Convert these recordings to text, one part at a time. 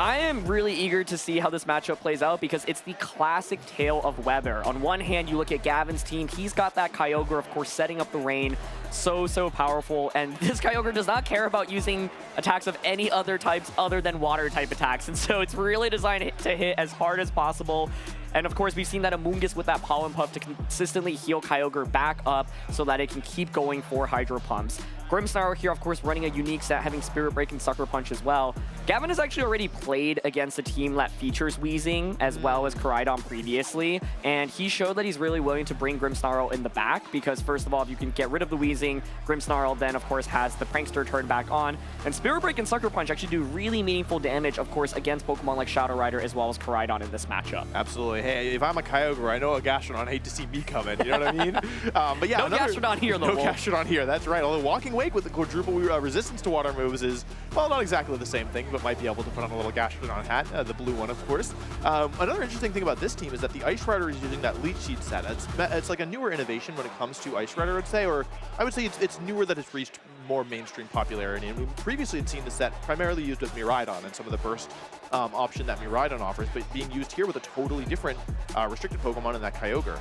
I am really eager to see how this matchup plays out because it's the classic tale of weather. On one hand, you look at Gavin's team. He's got that Kyogre, of course, setting up the rain. So powerful. And this Kyogre does not care about using attacks of any other types other than water type attacks. And so it's really designed to hit as hard as possible. And of course, we've seen that Amoonguss with that Pollen Puff to consistently heal Kyogre back up so that it can keep going for Hydro Pumps. Grimmsnarl here, of course, running a unique set, having Spirit Break and Sucker Punch as well. Gavin has actually already played against a team that features Weezing as well as Koraidon previously, and he showed that he's really willing to bring Grimmsnarl in the back because, first of all, if you can get rid of the Weezing, Grimmsnarl then, of course, has the Prankster turn back on, and Spirit Break and Sucker Punch actually do really meaningful damage, of course, against Pokemon like Shadow Rider as well as Koraidon in this matchup. Absolutely. Hey, if I'm a Kyogre, I know a Gastrodon, I hate to see me coming, you know what I mean? But yeah, no Gastrodon here, though. No Gastrodon here, that's right. Although Walking Wake with the quadruple resistance to water moves is, well, not exactly the same thing, but might be able to put on a little Gastrodon hat, the blue one, of course. Another interesting thing about this team is that the Ice Rider is using that Leech Seed set. It's like a newer innovation when it comes to Ice Rider, I'd say, or I would say it's newer that it's reached more mainstream popularity. And we previously had seen the set primarily used with Miraidon and some of the burst option that Miraidon offers, but being used here with a totally different restricted Pokemon in that Kyogre.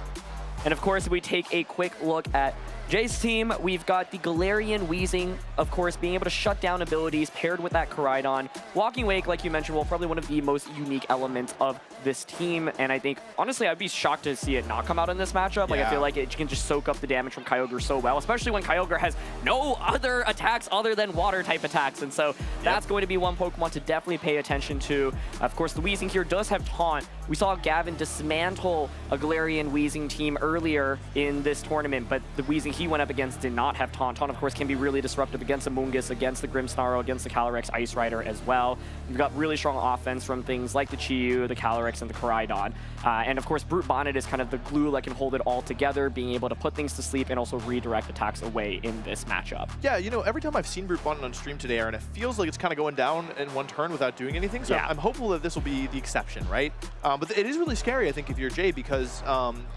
And of course, if we take a quick look at Jay's team, we've got the Galarian Weezing, of course, being able to shut down abilities paired with that Koraidon. Walking Wake, like you mentioned, well, probably one of the most unique elements of this team. And I think, honestly, I'd be shocked to see it not come out in this matchup. Like, I feel like it can just soak up the damage from Kyogre so well, especially when Kyogre has no other attacks other than water type attacks. And so that's going to be one Pokemon to definitely pay attention to. Of course, the Weezing here does have Taunt. We saw Gavin dismantle a Galarian Weezing team earlier in this tournament, but the Weezing he went up against did not have Taunt. Taunt, of course, can be really disruptive against Amoonguss, against the Grimmsnarl, against the Calyrex Ice Rider as well. You've got really strong offense from things like the Chi-Yu, the Calyrex, and the Koraidon. And of course, Brute Bonnet is kind of the glue that can hold it all together, being able to put things to sleep and also redirect attacks away in this matchup. Yeah, you know, every time I've seen Brute Bonnet on stream today, Aaron, it feels like it's kind of going down in one turn without doing anything. So I'm hopeful that this will be the exception, right? But it is really scary, I think, if you're Jay, because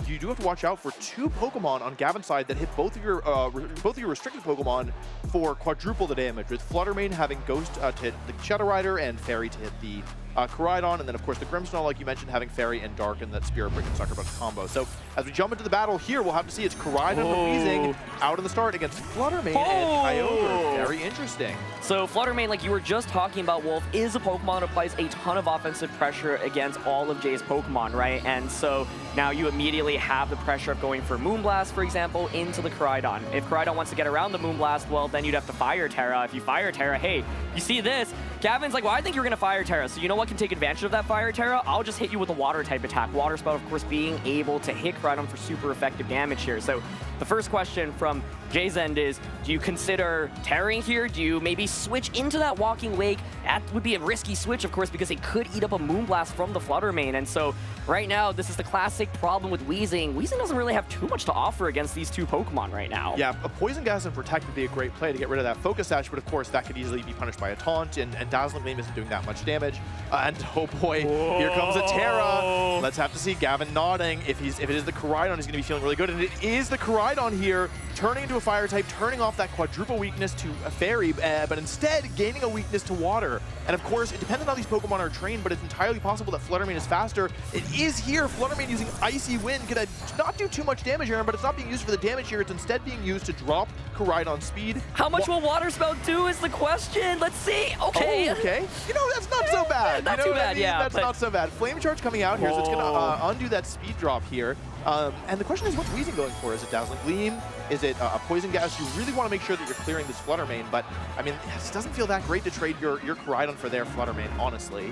you do have to watch out for two Pokemon on Gavin's side that hit both of your restricted Pokemon for quadruple the damage, with Fluttermane having Ghost to hit the Shadow Rider and Fairy to hit the Koraidon, and then of course the Grimmsnarl, like you mentioned, having Fairy and Dark in that Spirit Break and Sucker Punch combo. So as we jump into the battle here, we'll have to see it's Koraidon and Weezing out in the start against Fluttermane and Kyogre. Very interesting. So Fluttermane, like you were just talking about, Wolf, is a Pokemon that applies a ton of offensive pressure against all of Jay's Pokemon, right? And so now you immediately have the pressure of going for Moonblast, for example, into the Koraidon. If Koraidon wants to get around the Moonblast, well, then you'd have to Fire Terra. If you Fire Terra, hey, you see this? Gavin's like, well, I think you're going to Fire Terra. So you know what can take advantage of that Fire Terra? I'll just hit you with a Water type attack. Water Spout, of course, being able to hit Koraidon for super effective damage here. So the first question from Jay's end is, do you consider Terraing here? Do you maybe switch into that Walking Wake? That would be a risky switch, of course, because it could eat up a Moonblast from the Fluttermane. And so right now, this is the classic problem with Weezing. Weezing doesn't really have too much to offer against these two Pokemon right now. Yeah, a Poison Gas and Protect would be a great play to get rid of that Focus Sash, but of course that could easily be punished by a Taunt, and Dazzling Gleam isn't doing that much damage. And oh boy, here comes a Terra. Let's have to see Gavin nodding. If it is the Koraidon, he's going to be feeling really good, and it is the Koraidon here, turning into a Fire type, turning off that quadruple weakness to a Fairy, but instead gaining a weakness to Water. And of course, it depends on how these Pokemon are trained, but it's entirely possible that Fluttermane is faster. It is here. Fluttermane using Icy Wind could not do too much damage here, but it's not being used for the damage here. It's instead being used to drop Koraidon speed. How much will Water Spout do is the question. Let's see. Okay. Oh, okay. You know, that's not so bad. Not too bad, yeah. That's not so bad. Flame Charge coming out here, so it's going to undo that speed drop here. And the question is, what's Weezing going for? Is it Dazzling Gleam? Is it a Poison Gas? You really want to make sure that you're clearing this Fluttermane, but I mean, it doesn't feel that great to trade your Koraidon for their Fluttermane, honestly.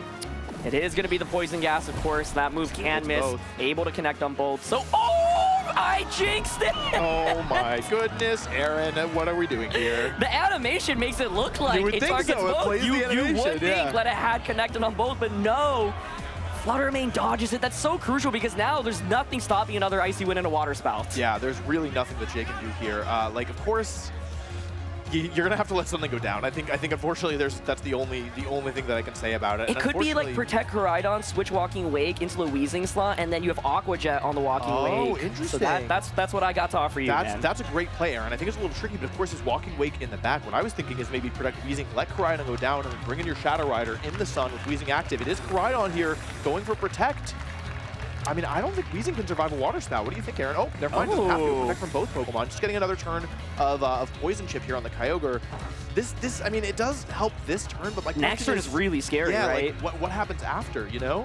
It is going to be the Poison Gas, of course. That move can miss. Both. Able to connect on both. So, I jinxed it! Oh my goodness, Aaron, what are we doing here? The animation makes it look like it targets both. You would think that it had connected on both, but no. Fluttermane dodges it. That's so crucial because now there's nothing stopping another Icy Wind and a Water Spout. Yeah, there's really nothing that Jay can do here. Like, of course, you're gonna have to let something go down. I think unfortunately that's the only thing that I can say about it. It could be like Protect Koraidon, switch Walking Wake into the Weezing slot, and then you have Aqua Jet on the Walking Wake. Oh, interesting. So that's what I got to offer you, man. That's a great play, Aaron. I think it's a little tricky, but of course his Walking Wake in the back. What I was thinking is maybe Protect Weezing, let Koraidon go down, and then bring in your Shadow Rider in the sun with Weezing active. It is Koraidon here going for Protect. I mean, I don't think Weezing can survive a Water Spout. What do you think, Aaron? Oh, never mind. Doesn't have to protect from both Pokemon. Just getting another turn of Poison Chip here on the Kyogre. This, I mean, it does help this turn, but like next turn is really scary, right? Like, what happens after, you know?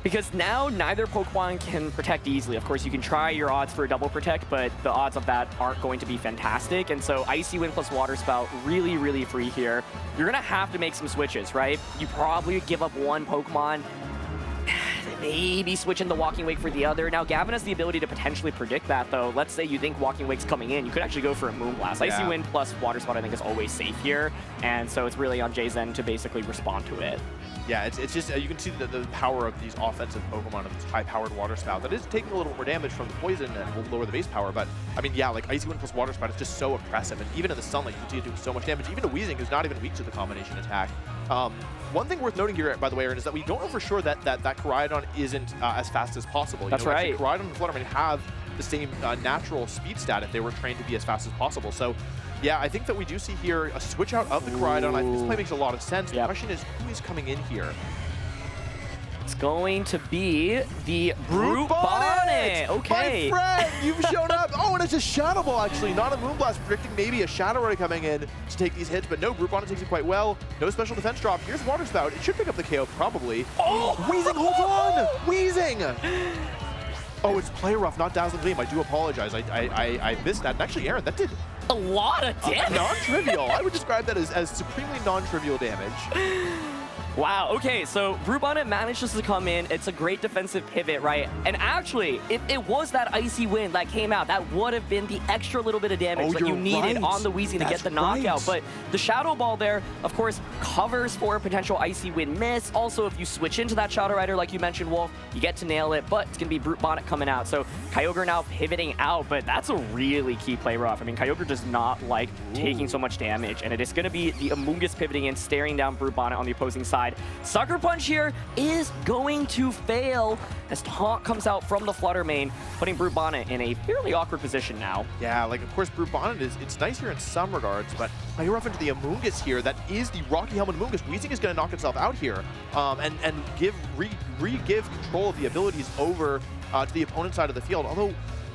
Because now neither Pokemon can protect easily. Of course, you can try your odds for a double protect, but the odds of that aren't going to be fantastic. And so Icy Wind plus Water Spout, really, really free here. You're going to have to make some switches, right? You probably give up one Pokemon, maybe switching the Walking Wake for the other. Now, Gavin has the ability to potentially predict that, though. Let's say you think Walking Wake's coming in. You could actually go for a Moonblast. Yeah. Icy Wind plus Water Spout, I think, is always safe here. And so it's really on Jhe Zhang to basically respond to it. Yeah, it's just, you can see the power of these offensive Pokemon of this high-powered Water Spout. That is taking a little more damage from the poison and will lower the base power. But, I mean, yeah, like Icy Wind plus Water Spout is just so oppressive. And even in the sunlight, you can see it doing so much damage. Even to Weezing, who's not even weak to the combination attack. One thing worth noting here, by the way, Aaron, is that we don't know for sure that Koraidon isn't as fast as possible. That's right. Koraidon and Fluttermane have the same natural speed stat if they were trained to be as fast as possible. So, yeah, I think that we do see here a switch out of the Koraidon. I think this play makes a lot of sense. The question is, who is coming in here? It's going to be the Brute Bonnet. Okay. My friend, you've shown up. Oh, and it's a Shadow Ball, actually, not a Moonblast, predicting maybe a Shadow Rider coming in to take these hits, but no, Brute Bonnet takes it quite well. No special defense drop. Here's Water Spout. It should pick up the KO, probably. Oh! Weezing holds on! Weezing! Oh, it's Play Rough, not Dazzling Gleam. I do apologize. I missed that. And actually, Aaron, that did a lot of damage. Non-trivial. I would describe that as supremely non-trivial damage. Wow, okay, so Brute Bonnet manages to come in. It's a great defensive pivot, right? And actually, if it was that Icy Wind that came out, that would have been the extra little bit of damage that you needed on the Weezing to get the knockout. But the Shadow Ball there, of course, covers for a potential Icy Wind miss. Also, if you switch into that Shadow Rider, like you mentioned, Wolf, you get to nail it, but it's going to be Brute Bonnet coming out. So Kyogre now pivoting out, but that's a really key play rough. I mean, Kyogre does not like taking so much damage, and it is going to be the Amoonguss pivoting in, staring down Brute Bonnet on the opposing side. Sucker Punch here is going to fail as Taunt comes out from the Fluttermane, putting Brute Bonnet in a fairly awkward position now. Yeah, like, of course, Brute Bonnet it's nice here in some regards, but you're off into the Amoonguss here. That is the Rocky Helmet Amoonguss. Weezing is going to knock itself out here and give control of the abilities over to the opponent's side of the field. Although,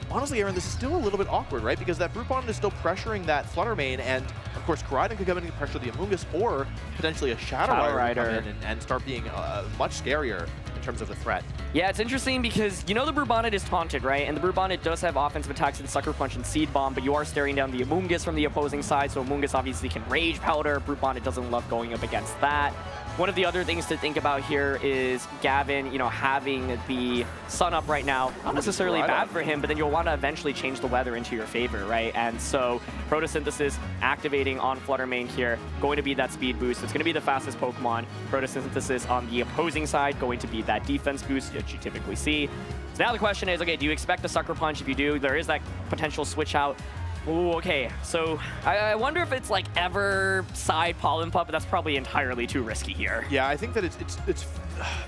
honestly, Aaron, this is still a little bit awkward, right? Because that Brute Bonnet is still pressuring that Fluttermane, and of course, Koraidon could come in and pressure the Amoonguss, or potentially a Shadow Rider come in and start being much scarier in terms of the threat. Yeah, it's interesting because you know the Brute Bonnet is taunted, right? And the Brute Bonnet does have offensive attacks in Sucker Punch and Seed Bomb, but you are staring down the Amoonguss from the opposing side, so Amoonguss obviously can Rage Powder. Brute Bonnet doesn't love going up against that. One of the other things to think about here is Gavin, you know, having the sun up right now, not necessarily bad for him, but then you'll want to eventually change the weather into your favor, right? And so Photosynthesis activating on Fluttermane here, going to be that speed boost. It's going to be the fastest Pokemon. Photosynthesis on the opposing side, going to be that defense boost that you typically see. So now the question is, okay, do you expect a Sucker Punch? If you do, there is that potential switch out. Ooh, okay, so I wonder if it's like ever side Pollen Pup, but that's probably entirely too risky here. Yeah, I think that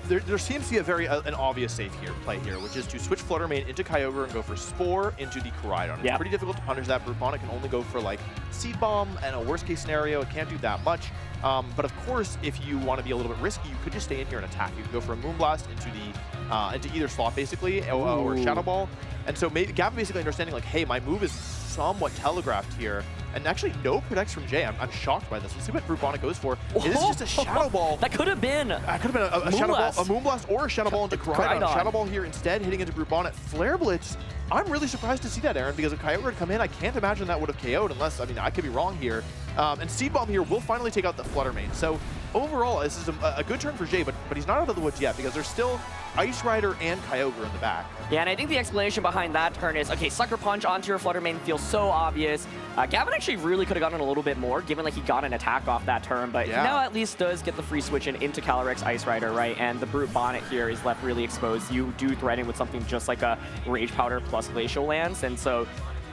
there seems to be a very an obvious safe play here, which is to switch Fluttermane into Kyogre and go for Spore into the Koraidon. It's pretty difficult to punish that. Brute Bonnet can only go for like Seed Bomb, and a worst case scenario, it can't do that much. But of course, if you want to be a little bit risky, you could just stay in here and attack. You could go for a Moonblast into either slot basically, or Shadow Ball. And so maybe Gavin basically understanding like, hey, my move is somewhat telegraphed here, and actually no protects from Jay. I'm shocked by this. Let's see what Brute Bonnet goes for. It is just a Shadow Ball. That could have been. A Shadow Ball, a Moonblast, or a Shadow Ball into Koraidon. Shadow Ball here instead, hitting into Brute Bonnet. Flare Blitz. I'm really surprised to see that, Aaron, because if Kyogre had come in, I can't imagine that would have KO'd unless, I mean, I could be wrong here. And Seed Bomb here will finally take out the Fluttermane. So overall, this is a good turn for Jay, but he's not out of the woods yet because there's still Ice Rider and Kyogre in the back. Yeah, and I think the explanation behind that turn is, okay, Sucker Punch onto your Fluttermane feels so obvious. Gavin actually really could have gotten a little bit more, given like he got an attack off that turn, but now at least does get the free switch into Calyrex Ice Rider, right? And the Brute Bonnet here is left really exposed. You do threaten with something just like a Rage Powder plus Glacial Lance, and so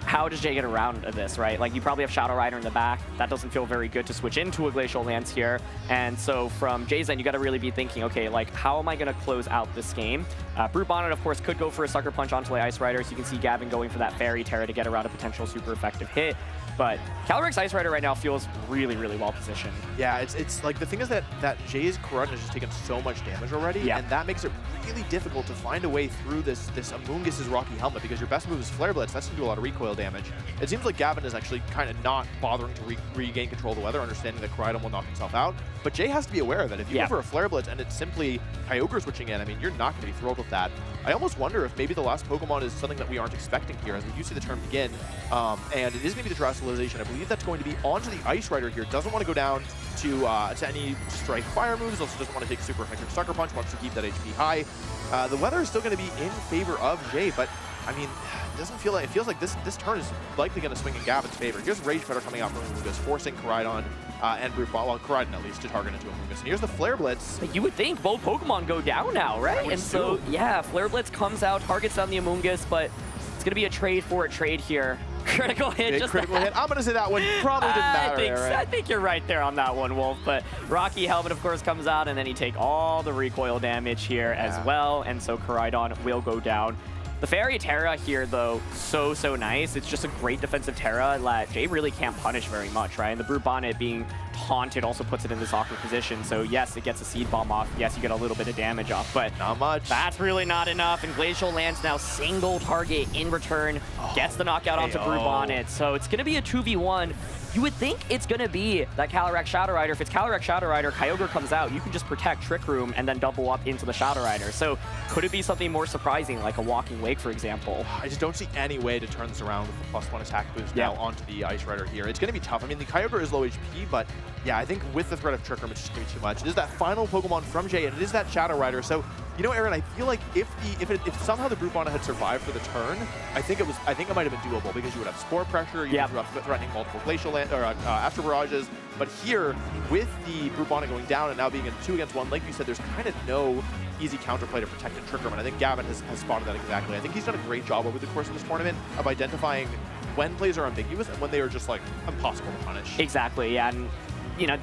how does Jay get around this, right? Like, you probably have Shadow Rider in the back. That doesn't feel very good to switch into a Glacial Lance here. And so from Jay's end, you got to really be thinking, okay, like, how am I going to close out this game? Brute Bonnet, of course, could go for a Sucker Punch onto the Ice Rider. So you can see Gavin going for that Fairy Terra to get around a potential super effective hit. But Calyrex Ice Rider right now feels really, really well positioned. Yeah, it's like the thing is that Jay's Corona has just taken so much damage already, and that makes it really difficult to find a way through this Amoonguss's Rocky Helmet, because your best move is Flare Blitz. That's going to do a lot of recoil damage. It seems like Gavin is actually kind of not bothering to regain control of the weather, understanding that Koraidon will knock himself out. But Jay has to be aware of it. If you go for a Flare Blitz and it's simply Kyogre switching in, I mean, you're not going to be thrilled with that. I almost wonder if maybe the last Pokemon is something that we aren't expecting here, as we do see the turn begin, and it is going to be the Terrestrialization. I believe that's going to be onto the Ice Rider here. Doesn't want to go down to any Strike Fire moves, also doesn't want to take super effective Sucker Punch, wants to keep that HP high. The weather is still going to be in favor of Jay, but I mean, it doesn't feel like, it feels like this turn is likely going to swing in Gavin's favor. Here's Rage Feather coming out from Amoonguss, forcing Koraidon and Brute Bonnet, well, Koraidon at least, to target into Amoonguss. And here's the Flare Blitz. You would think both Pokemon go down now, right? And so, yeah, Flare Blitz comes out, targets down the Amoonguss, but it's going to be a trade for a trade here. Critical hit, just critical hit. I'm going to say that one probably didn't matter. I think you're right there on that one, Wolf. But Rocky Helmet, of course, comes out, and then you take all the recoil damage here as well. And so Koraidon will go down. The Fairy Terra here, though, so nice. It's just a great defensive Terra that Jay really can't punish very much, right? And the Brute Bonnet being taunted also puts it in this awkward position. So yes, it gets a Seed Bomb off. Yes, you get a little bit of damage off, but not much. That's really not enough. And Glacial Lance now single target in return, gets the knockout onto Brute Bonnet. So it's going to be a 2v1. You would think it's going to be that Calyrex Shadow Rider. If it's Calyrex Shadow Rider, Kyogre comes out, you can just protect Trick Room and then double up into the Shadow Rider. So could it be something more surprising, like a Walking Wake, for example? I just don't see any way to turn this around with the +1 attack boost now onto the Ice Rider here. It's going to be tough. I mean, the Kyogre is low HP, but yeah, I think with the threat of Trick Room, it's just going to be too much. It is that final Pokemon from Jay, and it is that Shadow Rider. So, you know, Aaron, I feel like if somehow the Brute Bonnet had survived for the turn, I think it might have been doable, because you would have Spore Pressure, you would have threatening multiple Glacial Land, or Astral Barrages. But here, with the Brute Bonnet going down and now being in 2-against-1, like you said, there's kind of no easy counterplay to protect a Trick Room, and I think Gavin has spotted that exactly. I think he's done a great job over the course of this tournament of identifying when plays are ambiguous and when they are just like impossible to punish. Exactly, yeah. And you know,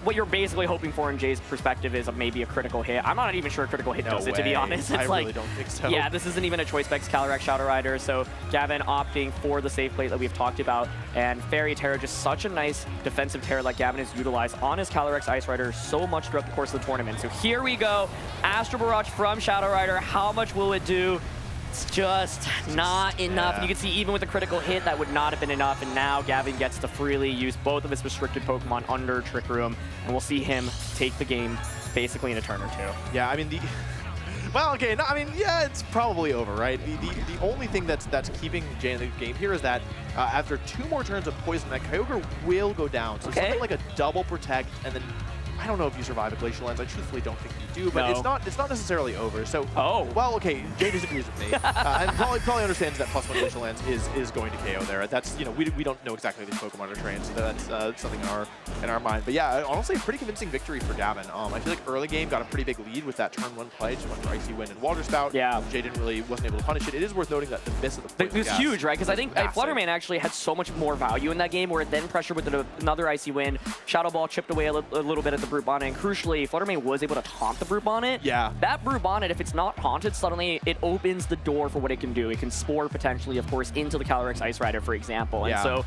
what you're basically hoping for in Jay's perspective is maybe a critical hit. I'm not even sure a critical hit does it, to be honest. It's I really don't think so. Yeah, this isn't even a choice specs Calyrex Shadow Rider, so Gavin opting for the safe plate that we've talked about, and Fairy Terra, just such a nice defensive Terra that Gavin has utilized on his Calyrex Ice Rider so much throughout the course of the tournament. So here we go, Astral Barrage from Shadow Rider. How much will it do? It's just not enough. And you can see even with a critical hit, that would not have been enough. And now Gavin gets to freely use both of his restricted Pokemon under Trick Room. And we'll see him take the game basically in a turn or two. Yeah, I mean, well, okay, no, I mean, yeah, it's probably over, right? The only thing that's keeping Jay in the game here is that after 2 more turns of Poison, that Kyogre will go down. So something like a double Protect, and then I don't know if you survive a Glacial Lance. I truthfully don't think you do, but it's not necessarily over. So, well, okay, Jay disagrees with me, and probably understands that +1 Glacial Lance is going to KO there. That's, you know, we don't know exactly these Pokemon are trained, so that's something in our mind. But yeah, honestly, a pretty convincing victory for Gavin. I feel like early game got a pretty big lead with that turn 1 play, just went for Icy Wind and Water Spout. Yeah, Jay wasn't able to punish it. It is worth noting that the miss of the Poison Gas huge, right? Because I think Flutterman actually had so much more value in that game, where it then pressured with another Icy Wind, Shadow Ball chipped away a little bit at the Brute Bonnet, and crucially, Fluttermane was able to taunt the Brute Bonnet. Yeah. That Brute Bonnet, if it's not taunted, suddenly it opens the door for what it can do. It can spore potentially, of course, into the Calyrex Ice Rider, for example. And so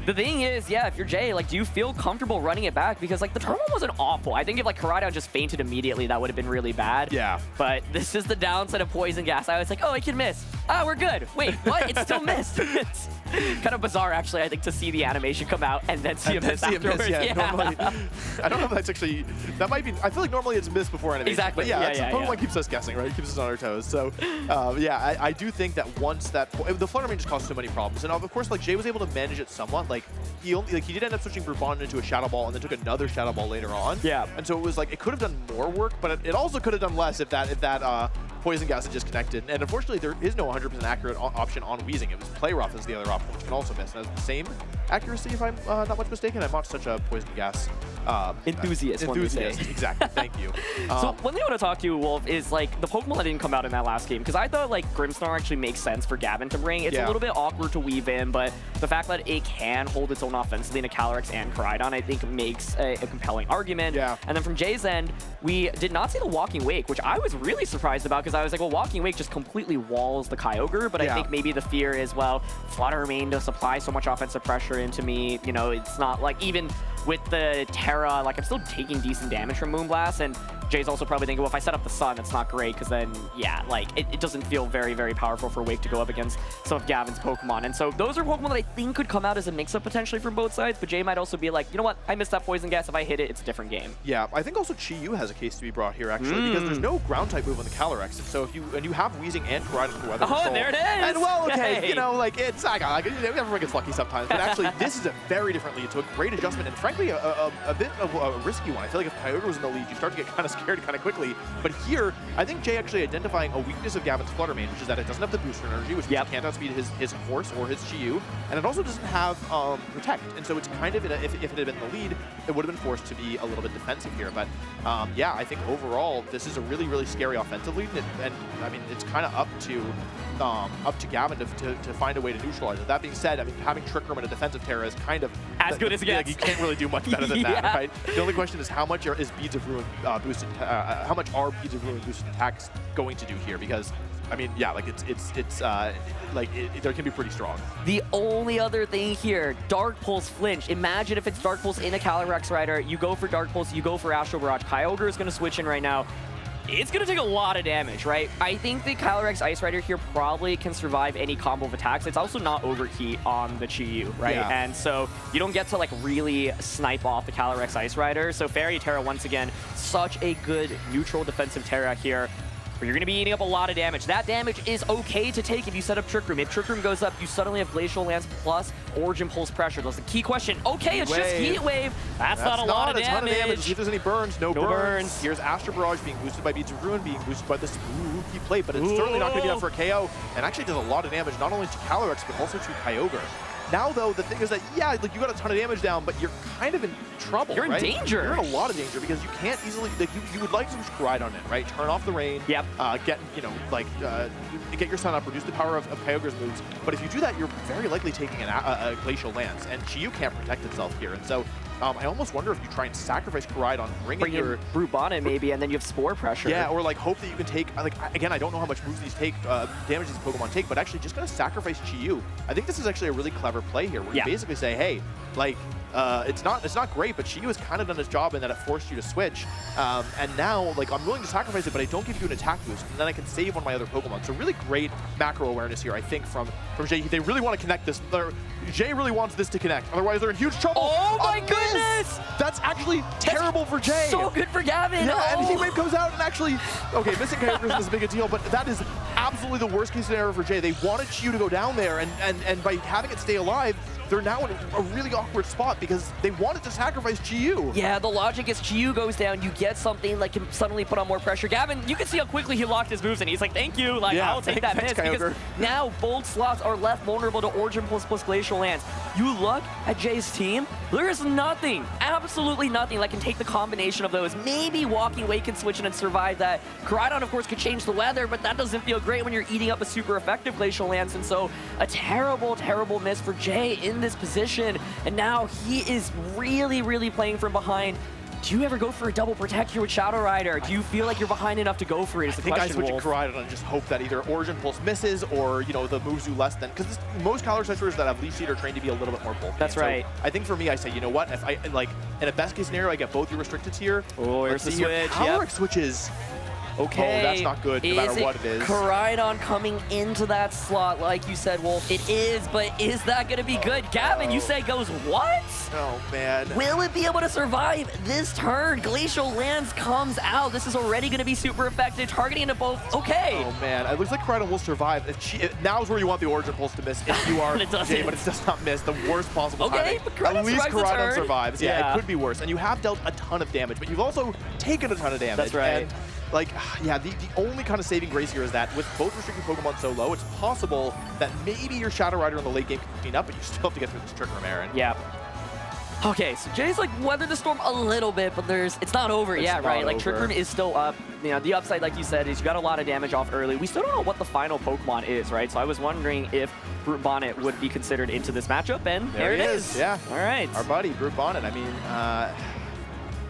the thing is, yeah, if you're Jay, like, do you feel comfortable running it back? Because, like, the turn 1 wasn't awful. I think if, like, Koraidon just fainted immediately, that would have been really bad. Yeah. But this is the downside of Poison Gas. I was like, oh, it can miss. Ah, we're good. Wait, what? It still missed. It's kind of bizarre, actually, I think, to see the animation come out and then see a miss afterwards. Normally, I don't know if that's actually, that might be, I feel like normally it's a miss before animation. Exactly. But Pokemon keeps us guessing, right? It keeps us on our toes. So, yeah, I do think that once that, the Fluttermane just caused so many problems. And of course, like, Jay was able to manage it somewhat. Like, he did end up switching Brute Bonnet into a Shadow Ball and then took another Shadow Ball later on. Yeah. And so it was like, it could have done more work, but it also could have done less if that Poison Gas had just connected. And unfortunately, there is no 100% accurate option on Weezing. It was Play Rough as the other option, which can also miss. And has the same accuracy, if I'm not much mistaken. I'm not such a Poison Gas Enthusiast, one would say. Exactly. Thank you. So one thing I want to talk to you, Wolf, is like the Pokemon that didn't come out in that last game, because I thought like Grimmsnarl actually makes sense for Gavin to bring. It's a little bit awkward to weave in, but the fact that it can hold its own offensively in a Calyrex and Koraidon, I think makes a compelling argument. Yeah. And then from Jay's end, we did not see the Walking Wake, which I was really surprised about, because I was like, well, Walking Wake just completely walls the Kyogre, but I think maybe the fear is, well, Flutter Mane does apply so much offensive pressure into me. You know, it's not like even with the Terra, like I'm still taking decent damage from Moonblast, and Jay's also probably thinking, well, if I set up the Sun, it's not great, because then, yeah, like, it doesn't feel very, very powerful for Wake to go up against some of Gavin's Pokemon. And so those are Pokemon that I think could come out as a mix-up potentially from both sides, but Jay might also be like, you know what, I missed that Poison Gas. If I hit it, it's a different game. Yeah, I think also Chi-Yu has a case to be brought here, actually, because there's no Ground-type move on the Calyrex. So if you have Weezing and Koraidon for Weather Oh, and there it is! And well, okay, hey. you know, like, it's, everyone gets lucky sometimes, but actually, this is a very different lead, so a great adjustment, and frankly, a bit of a risky one. I feel like if Kyogre was in the lead, you start to get kind of scared kind of quickly. But here, I think Jay actually identifying a weakness of Gavin's Flutter Mane, which is that it doesn't have the booster energy, which means it can't outspeed his Horse or his Chi-Yu, and it also doesn't have Protect. And so it's kind of, if it had been the lead, it would have been forced to be a little bit defensive here. But yeah, I think overall, this is a really, really scary offensive lead, and I mean, it's kind of up to Gavin to find a way to neutralize it. That being said, I mean, having Trick Room and a defensive Terra is kind of as good as it gets. Like, you can't really do much better than that, right? The only question is how much is Beads of Ruin boosted? How much are Beads of Ruin boosted attacks going to do here? Because I mean, yeah, like they can be pretty strong. The only other thing here, Dark Pulse Flinch. Imagine if it's Dark Pulse in a Calyrex Rider, you go for Dark Pulse, you go for Astral Barrage. Kyogre is going to switch in right now. It's going to take a lot of damage, right? I think the Calyrex Ice Rider here probably can survive any combo of attacks. It's also not Overheat on the Chi-Yu, right? Yeah. And so you don't get to like really snipe off the Calyrex Ice Rider. So Fairy Terra, once again, such a good neutral defensive Terra here. But you're going to be eating up a lot of damage. That damage is okay to take if you set up Trick Room. If Trick Room goes up, you suddenly have Glacial Lance plus Origin Pulse Pressure. That's the key question. Okay, it's just Heat Wave. That's not a lot of damage. See if there's any burns. No burns. Here's Astral Barrage being boosted by Beads of Ruin, being boosted by this spooky plate, but it's certainly not going to be enough for a KO. And actually does a lot of damage, not only to Calyrex, but also to Kyogre. Now, though, the thing is that, yeah, like you got a ton of damage down, but you're kind of in trouble, You're in danger. You're in a lot of danger because you can't easily, like, you would like to just Koraidon in, right? Turn off the rain. Yep. Get, you know, like, get your Sun up, reduce the power of Kyogre's moves. But if you do that, you're very likely taking a Glacial Lance, and Chi-Yu can't protect itself here. And so, I almost wonder if you try and sacrifice Koraidon, bring in your Brute Bonnet maybe, and then you have Spore Pressure. Yeah, or like hope that you can take, like, again, I don't know how much moves these take, damage these Pokemon take, but actually just gonna sacrifice Chi-Yu. I think this is actually a really clever play here, where you basically say, hey, like, it's not great, but Chi-Yu has kind of done his job in that it forced you to switch. And now, like, I'm willing to sacrifice it, but I don't give you an attack boost, and then I can save one of my other Pokemon. So really great macro awareness here, I think, from Jay. They really want to connect this. Jay really wants this to connect, otherwise they're in huge trouble. Oh my goodness! That's actually terrible for Jay. So good for Gavin. Yeah, and Heat Wave comes out and actually, okay, missing Kyogre isn't as big a deal, but that is absolutely the worst case scenario for Jay. They wanted Chi-Yu to go down there, and by having it stay alive, they're now in a really awkward spot because they wanted to sacrifice Chi-Yu. Yeah, the logic is Chi-Yu goes down, you get something like can suddenly put on more pressure. Gavin, you can see how quickly he locked his moves, and he's like, thank you, like, I'll take that miss. Because now both slots are left vulnerable to Origin Pulse plus Glacial Lance. You look at Jay's team, there is nothing, absolutely nothing that can take the combination of those. Maybe Walking Away can switch in and survive that. Koraidon, of course, could change the weather, but that doesn't feel great when you're eating up a super effective Glacial Lance, and so a terrible, terrible miss for Jay in this position. And now he is really, really playing from behind. Do you ever go for a double protect here with Shadow Rider? Do you feel like you're behind enough to go for it? Is the question, I think I switch to Koraidon and just hope that either Origin Pulse misses or, you know, the moves do less than, because most Calyrex Centers that have Leaf Seed are trained to be a little bit more bulky. That's right. So I think for me, I say, you know what, if I, like, in a best case scenario, I get both your restricteds here. Oh, here's the switch. Calyrex switches. Okay. Oh, that's not good, no matter what it is. Koraidon coming into that slot, like you said, Wolf. It is, but is that going to be good? Gavin, you say goes what? Oh, man. Will it be able to survive this turn? Glacial Lance comes out. This is already going to be super effective, targeting into both. Okay. Oh, man. It looks like Koraidon will survive. Now's where you want the Origin Pulse to miss if you are Jay, but it does not miss. The worst possible timing. But at least Koraidon survives. Yeah, it could be worse. And you have dealt a ton of damage, but you've also taken a ton of damage. That's right. And like, yeah, the only kind of saving grace here is that with both restricted Pokemon so low, it's possible that maybe your Shadow Rider in the late game can clean up, but you still have to get through this Trick Room, Aaron. Yeah. Okay, so Jay's like weathered the storm a little bit, but it's not over yet, right? Like Trick Room is still up. You know, the upside, like you said, is you got a lot of damage off early. We still don't know what the final Pokemon is, right? So I was wondering if Brute Bonnet would be considered into this matchup, and there it is. Yeah. All right. Our buddy, Brute Bonnet. I mean,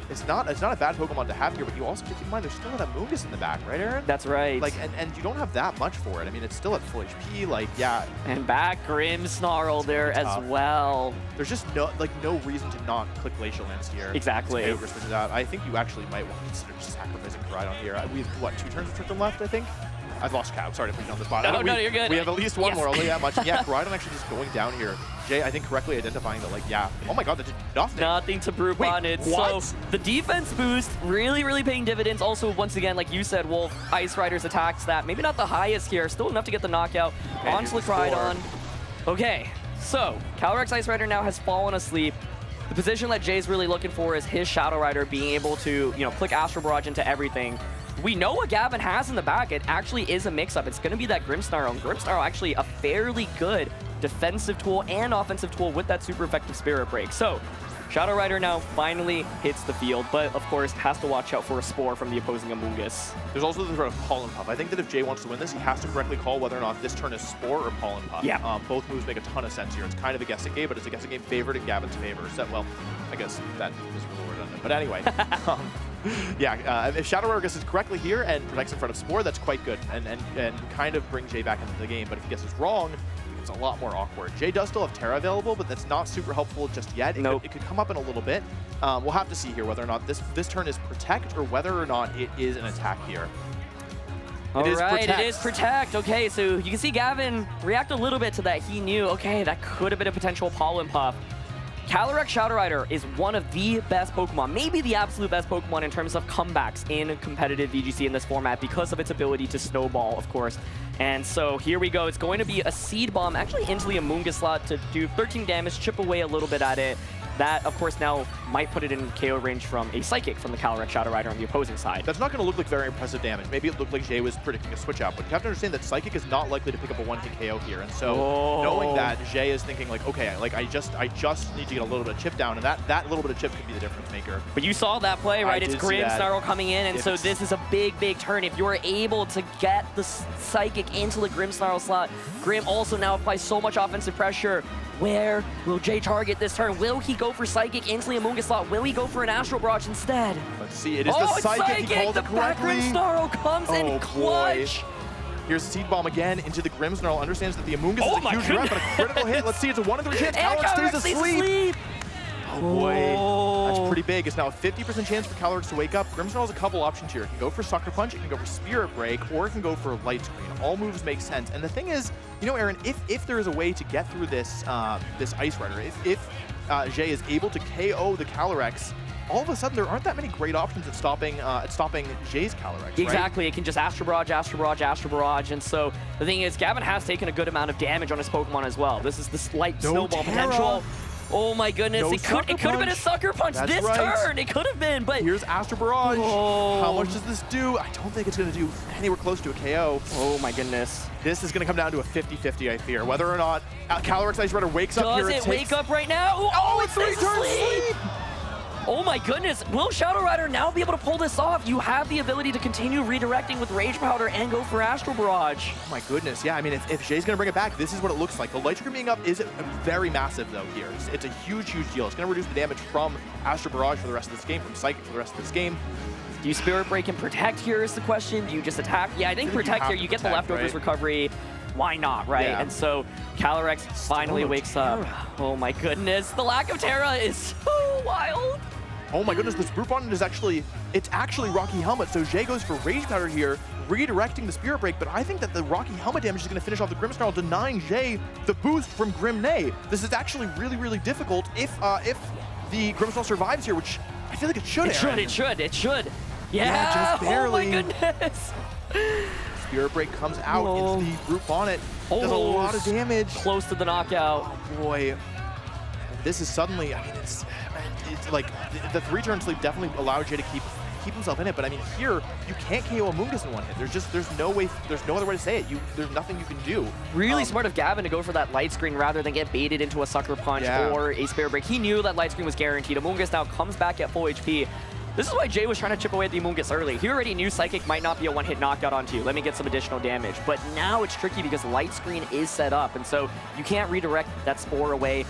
it's not a bad Pokemon to have here, but you also keep in mind there's still an Amoonguss in the back, right, Aaron? That's right. Like, and you don't have that much for it. I mean, it's still at full HP. Like, yeah. And back Grimmsnarl there as well. There's just no reason to not click Glacial Lance here. Exactly. I think you actually might want to consider just sacrificing Koraidon here. We have, what, 2 turns of Trick Room left, I think? I've lost count. Sorry to put you on the spot. No, you're good. We have at least one more, only that much. Yeah, Koraidon actually just going down here. Jay, I think correctly identifying that, like, yeah. Oh my god, that did nothing. Nothing to Brute Bonnet. So the defense boost really paying dividends. Also, once again, like you said, Wolf, Ice Rider's attacks that maybe not the highest here, still enough to get the knockout onto the Koraidon. Okay, so Calyrex Ice Rider now has fallen asleep. The position that Jay's really looking for is his Shadow Rider being able to, you know, click Astral Barrage into everything. We know what Gavin has in the back. It actually is a mix-up. It's going to be that Grimmsnarl. And Grimmsnarl actually a fairly good defensive tool and offensive tool with that super effective Spirit Break. So Shadow Rider now finally hits the field, but of course has to watch out for a Spore from the opposing Amoonguss. There's also the threat of Pollen Puff. I think that if Jay wants to win this, he has to correctly call whether or not this turn is Spore or Pollen Puff. Yeah. Both moves make a ton of sense here. It's kind of a guessing game, but it's a guessing game favored in Gavin's favor. So, well, I guess that is a little redundant. But anyway. Yeah, if Shadow Rider guesses correctly here and protects in front of Spore, that's quite good and kind of bring Jay back into the game. But if he guesses wrong, it's a lot more awkward. Jay does still have Terra available, but that's not super helpful just yet. It could come up in a little bit. We'll have to see here whether or not this turn is Protect or whether or not it is an attack here. All right, it is Protect. Okay, so you can see Gavin react a little bit to that. He knew, okay, that could have been a potential Pollen Puff. Calyrex Shadow Rider is one of the best Pokemon, maybe the absolute best Pokemon in terms of comebacks in competitive VGC in this format because of its ability to snowball, of course. And so here we go. It's going to be a Seed Bomb actually into the Amoonguss slot to do 13 damage, chip away a little bit at it. That, of course, now might put it in KO range from a Psychic from the Calyrex Shadow Rider on the opposing side. That's not going to look like very impressive damage. Maybe it looked like Jay was predicting a switch out, but you have to understand that Psychic is not likely to pick up a one-hit KO here. And so knowing that, Jay is thinking like, okay, like I just need to get a little bit of chip down, and that little bit of chip could be the difference maker. But you saw that play, right? It's Grimmsnarl coming in, and so this is a big turn. If you're able to get the Psychic into the Grimmsnarl slot, Grimm also now applies so much offensive pressure. Where will Jay target this turn? Will he go for Psychic into the Amoonguss slot? Will he go for an Astral Barrage instead? Let's see. It is the Psychic. He called it correctly. The Grimmsnarl comes in clutch. Boy. Here's Seed Bomb again into the Grimmsnarl. Understands that the Amoonguss is a huge threat, but a critical hit. Let's see. It's a 1 in 3 chance. Calyrex stays asleep. Oh boy, that's pretty big. It's now a 50% chance for Calyrex to wake up. Grimmsnarl has a couple options here. It can go for Sucker Punch, it can go for Spirit Break, or it can go for Light Screen. All moves make sense. And the thing is, you know, Aaron, if there is a way to get through this this Ice Rider, if Jay is able to KO the Calyrex, all of a sudden there aren't that many great options at stopping Jay's Calyrex. Exactly, right? It can just Astral Barrage, Astral Barrage, Astral Barrage, and so the thing is, Gavin has taken a good amount of damage on his Pokemon as well. This is the slight snowball potential. Oh my goodness, it could have been a Sucker Punch this turn. It could have been, but... Here's Astral Barrage. How much does this do? I don't think it's going to do anywhere close to a KO. Oh my goodness. This is going to come down to a 50-50, I fear. Whether or not Calyrex Ice Rider wakes up here... Does it wake up right now? Oh, it's 3 turns sleep! Oh my goodness, will Shadow Rider now be able to pull this off? You have the ability to continue redirecting with Rage Powder and go for Astral Barrage. Oh my goodness, yeah, I mean, if Jay's going to bring it back, this is what it looks like. The Light Trigger being up is very massive, though, here. It's a huge deal. It's going to reduce the damage from Astral Barrage for the rest of this game, from Psychic for the rest of this game. Do you Spirit Break and Protect here is the question? Do you just attack? Yeah, I think Protect here, you get the Leftovers recovery. Why not, right? Yeah. And so Calyrex finally wakes up. Oh my goodness, the lack of Terra is so wild. Oh my goodness, this Brute Bonnet is actually Rocky Helmet, so Jay goes for Rage Powder here, redirecting the Spirit Break, but I think that the Rocky Helmet damage is going to finish off the Grimmsnarl, denying Jay the boost from Grimnay. This is actually really difficult if the Grimmsnarl survives here, which I feel like it should. It should. Yeah, just barely. Oh my goodness. Spirit Break comes out into the Brute Bonnet, does a lot of damage. Close to the knockout. Oh boy. This is suddenly, I mean, it's like the 3 turn sleep definitely allowed Jay to keep keep himself in it. But I mean, here, you can't KO Amoonguss in one hit. There's no way, there's no other way to say it. There's nothing you can do. Really smart of Gavin to go for that light screen rather than get baited into a sucker punch or a spare break. He knew that light screen was guaranteed. Amoonguss now comes back at full HP. This is why Jay was trying to chip away at the Amoonguss early. He already knew Psychic might not be a one-hit knockout onto you. Let me get some additional damage. But now it's tricky because light screen is set up, and so you can't redirect that Spore away.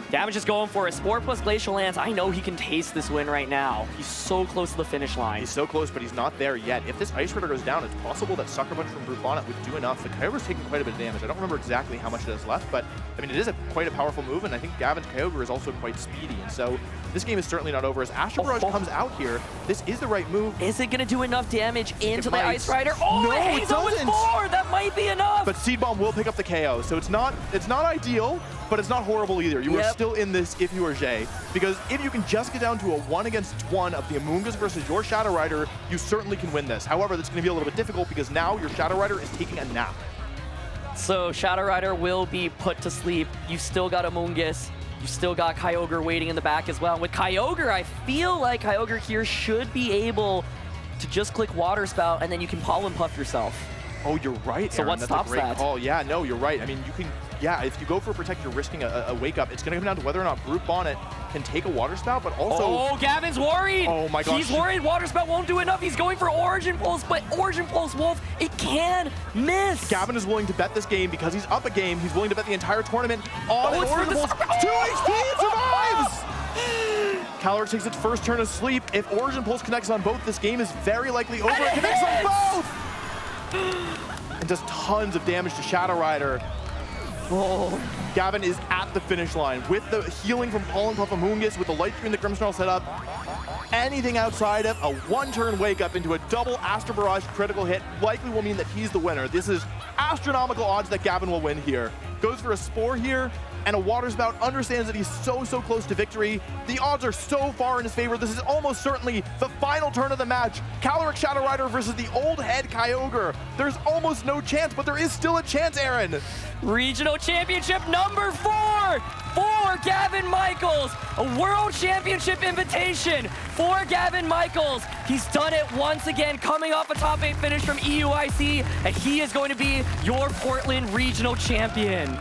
Gavin just going for a Spore plus Glacial Lance. I know he can taste this win right now. He's so close to the finish line. He's so close, but he's not there yet. If this Ice Ritter goes down, it's possible that Sucker Punch from Brute Bonnet would do enough. The Kyogre's taking quite a bit of damage. I don't remember exactly how much it has left, but I mean, it is quite a powerful move, and I think Gavin's Kyogre is also quite speedy, and so this game is certainly not over. As Astro Barrage comes out here, this is the right move. Is it going to do enough damage into the Ice Rider? Oh, no, it doesn't. 4! That might be enough! But Seed Bomb will pick up the KO, so it's not ideal, but it's not horrible either. You are still in this if you are Jay, because if you can just get down to a 1-against-1 of the Amoonguss versus your Shadow Rider, you certainly can win this. However, that's going to be a little bit difficult because now your Shadow Rider is taking a nap. So Shadow Rider will be put to sleep. You still got Amoonguss. You still got Kyogre waiting in the back as well. With Kyogre, I feel like Kyogre here should be able to just click Water Spout, and then you can Pollen Puff yourself. Oh, you're right, So Aaron. what That's stops a great that? call. Yeah, no, you're right. I mean, you can, if you go for Protect, you're risking a Wake Up. It's going to come down to whether or not Brute Bonnet can take a Water Spout, but also... Oh, Gavin's worried! Oh my gosh. He's worried Water Spout won't do enough. He's going for Origin Pulse, but Origin Pulse Wolf, it can miss! Gavin is willing to bet this game because he's up a game. He's willing to bet the entire tournament on an Origin Pulse. 2 HP, it survives! Calyrex takes its first turn of sleep. If Origin Pulse connects on both, this game is very likely over. It connects on both! And does tons of damage to Shadow Rider. Oh. Gavin is at the finish line with the healing from Pollen Puff Amoonguss, with the light screen that Grimmsnarl set up. Anything outside of a one-turn wake up into a double Astro Barrage critical hit likely will mean that he's the winner. This is astronomical odds that Gavin will win here. Goes for a Spore here and a Water Spout, understands that he's so close to victory. The odds are so far in his favor. This is almost certainly the final turn of the match. Calyrex Shadow Rider versus the old head Kyogre. There's almost no chance, but there is still a chance, Aaron. Regional Championship number 4 for Gavin Michaels. A World Championship invitation for Gavin Michaels. He's done it once again, coming off a top 8 finish from EUIC, and he is going to be your Portland Regional Champion.